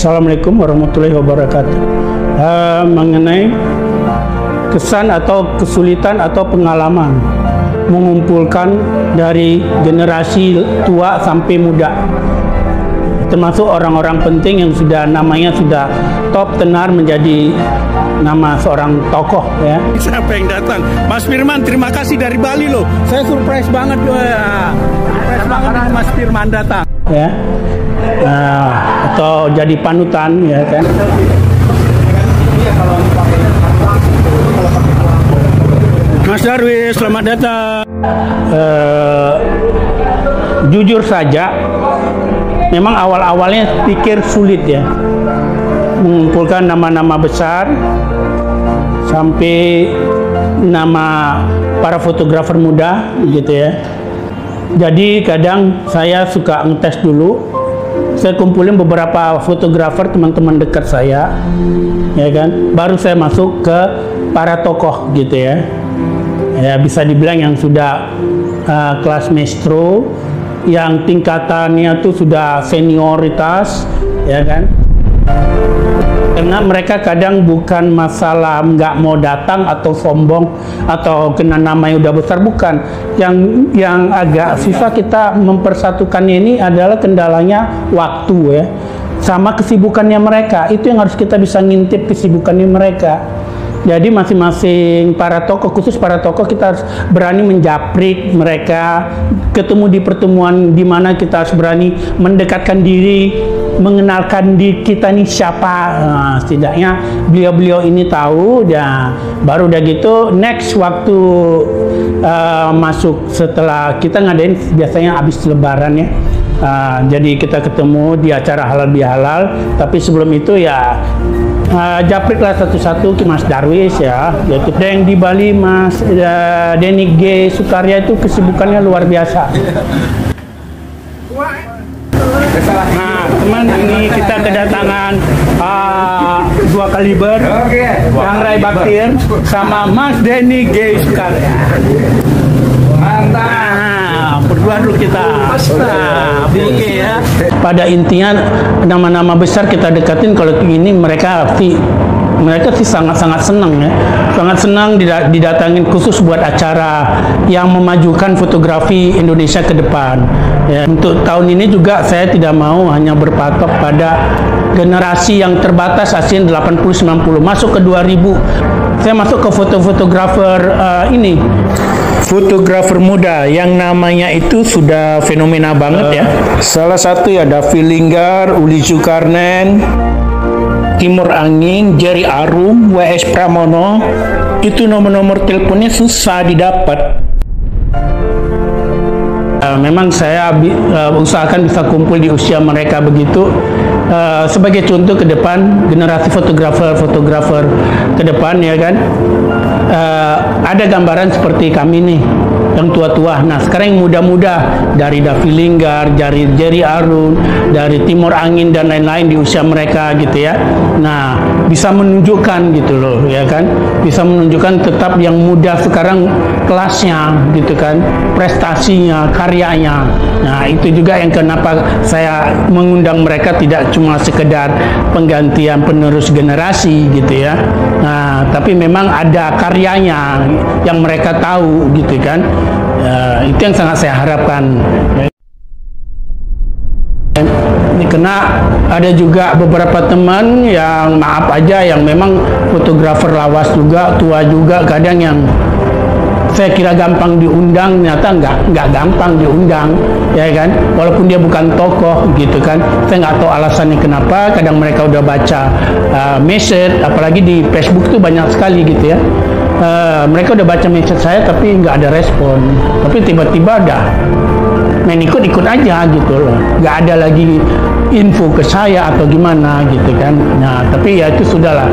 Assalamualaikum warahmatullahi wabarakatuh. Mengenai kesan atau kesulitan atau pengalaman mengumpulkan dari generasi tua sampai muda, termasuk orang-orang penting yang sudah namanya sudah top tenar menjadi nama seorang tokoh ya. Siapa yang datang? Mas Firman, terima kasih dari Bali loh. Saya surprise banget ya. Surprise banget Mas Firman datang. Ya. Atau jadi panutan ya kan. Mas Darwis, selamat datang. Jujur saja, memang awal-awalnya pikir sulit ya, mengumpulkan nama-nama besar sampai nama para fotografer muda gitu ya. Jadi kadang saya suka ngetes dulu, saya kumpulin beberapa fotografer teman-teman dekat saya, ya kan, baru saya masuk ke para tokoh gitu ya. Ya bisa dibilang yang sudah kelas maestro, yang tingkatannya tuh sudah senioritas, ya kan. Karena mereka kadang bukan masalah nggak mau datang atau sombong atau kena nama yang udah besar, bukan. Yang agak susah kita mempersatukannya ini adalah kendalanya waktu ya, sama kesibukannya mereka. Itu yang harus kita bisa ngintip kesibukannya mereka. Jadi masing-masing para tokoh, khusus para tokoh, kita harus berani menjaprik mereka, ketemu di pertemuan di mana kita harus berani mendekatkan diri, mengenalkan diri kita nih siapa. Nah, setidaknya beliau-beliau ini tahu, dan baru udah gitu next waktu masuk setelah kita ngadain biasanya habis lebaran ya. Jadi kita ketemu di acara halal bihalal, tapi sebelum itu ya japriklah satu-satu ke Mas Darwis ya. Yaitu yang di Bali Mas Denny G. Sukarya itu kesibukannya luar biasa. Nah teman, ini kita kedatangan dua kaliber, Bang Ray Baktir sama Mas Denny G. Sukarya. Mantap, berdua dulu kita. Ya. Pada intinya nama-nama besar kita dekatin, kalau ini mereka sih sangat-sangat senang ya, sangat senang didatangin khusus buat acara yang memajukan fotografi Indonesia ke depan. Ya, untuk tahun ini juga saya tidak mau hanya berpatok pada generasi yang terbatas ASEAN 80-90, masuk ke 2000. Saya masuk ke fotografer ini. Fotografer muda yang namanya itu sudah fenomena banget ya. Salah satu ya Davi Linggar, Uli Zulkarnain, Timur Angin, Jerry Arum, W.S. Pramono. Itu nomor-nomor teleponnya susah didapat. Memang saya usahakan bisa kumpul di usia mereka begitu. Sebagai contoh ke depan, generasi fotografer ke depan ya kan. Ada gambaran seperti kami nih yang tua-tua. Nah sekarang yang muda-muda, dari Davi Linggar, dari Jerry Arun, dari Timur Angin dan lain-lain di usia mereka gitu ya. Nah bisa menunjukkan gitu loh ya kan, bisa menunjukkan tetap yang muda sekarang kelasnya gitu kan, prestasinya, karyanya. Nah itu juga yang kenapa saya mengundang mereka, tidak cuma sekedar penggantian penerus generasi gitu ya. Nah tapi memang ada karyanya yang mereka tahu gitu kan. Itu yang sangat saya harapkan. Karena ada juga beberapa teman yang maaf aja yang memang fotografer lawas juga, tua juga, kadang yang saya kira gampang diundang, ternyata nggak gampang diundang ya kan, walaupun dia bukan tokoh gitu kan. Saya nggak tahu alasannya kenapa. Kadang mereka udah baca message, apalagi di Facebook tuh banyak sekali gitu ya. Mereka udah baca message saya tapi nggak ada respon, tapi tiba-tiba dah main ikut aja gitu loh, nggak ada lagi info ke saya atau gimana gitu kan. Nah tapi ya itu sudahlah,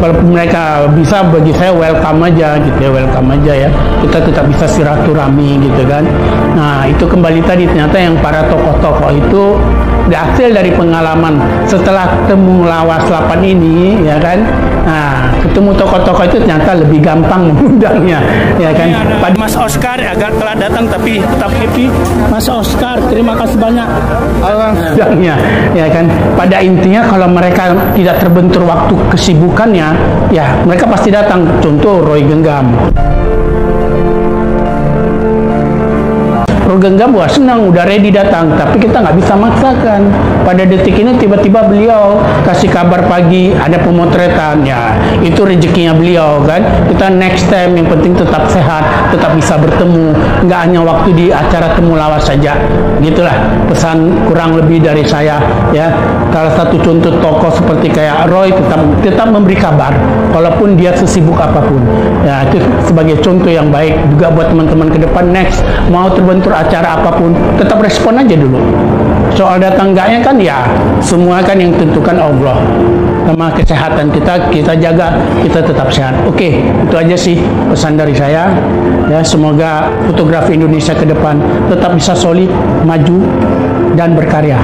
kalau mereka bisa, bagi saya welcome aja gitu ya, welcome aja ya, kita tetap bisa silaturahmi gitu kan. Nah itu kembali tadi, ternyata yang para tokoh-tokoh itu hasil dari pengalaman setelah ketemu Lawas 8 ini, ya kan. Nah, ketemu tokoh-tokoh itu ternyata lebih gampang mengundangnya, ya kan. Pada Mas Oscar agak telat datang tapi tetap happy. Mas Oscar, terima kasih banyak. Undangnya, ya kan. Pada intinya kalau mereka tidak terbentur waktu kesibukannya, ya mereka pasti datang. Contoh Roy Genggam. Roy Genggam wah senang, udah ready datang, tapi kita nggak bisa maksakan. Pada detik ini tiba-tiba beliau kasih kabar pagi ada pemotretan, ya itu rezekinya beliau kan. Kita next time yang penting tetap sehat, tetap bisa bertemu, nggak hanya waktu di acara temu Lawas saja. Gitulah pesan kurang lebih dari saya, ya. Salah satu contoh tokoh seperti kayak Roy tetap memberi kabar walaupun dia sesibuk apapun. Ya itu sebagai contoh yang baik juga buat teman-teman ke depan. Next mau terbentur acara apapun tetap respon aja dulu. Soal datang enggaknya kan ya semua kan yang tentukan Allah. Sama kesehatan kita jaga, kita tetap sehat. Oke, itu aja sih pesan dari saya. Ya, semoga fotografi Indonesia ke depan tetap bisa solid, maju dan berkarya.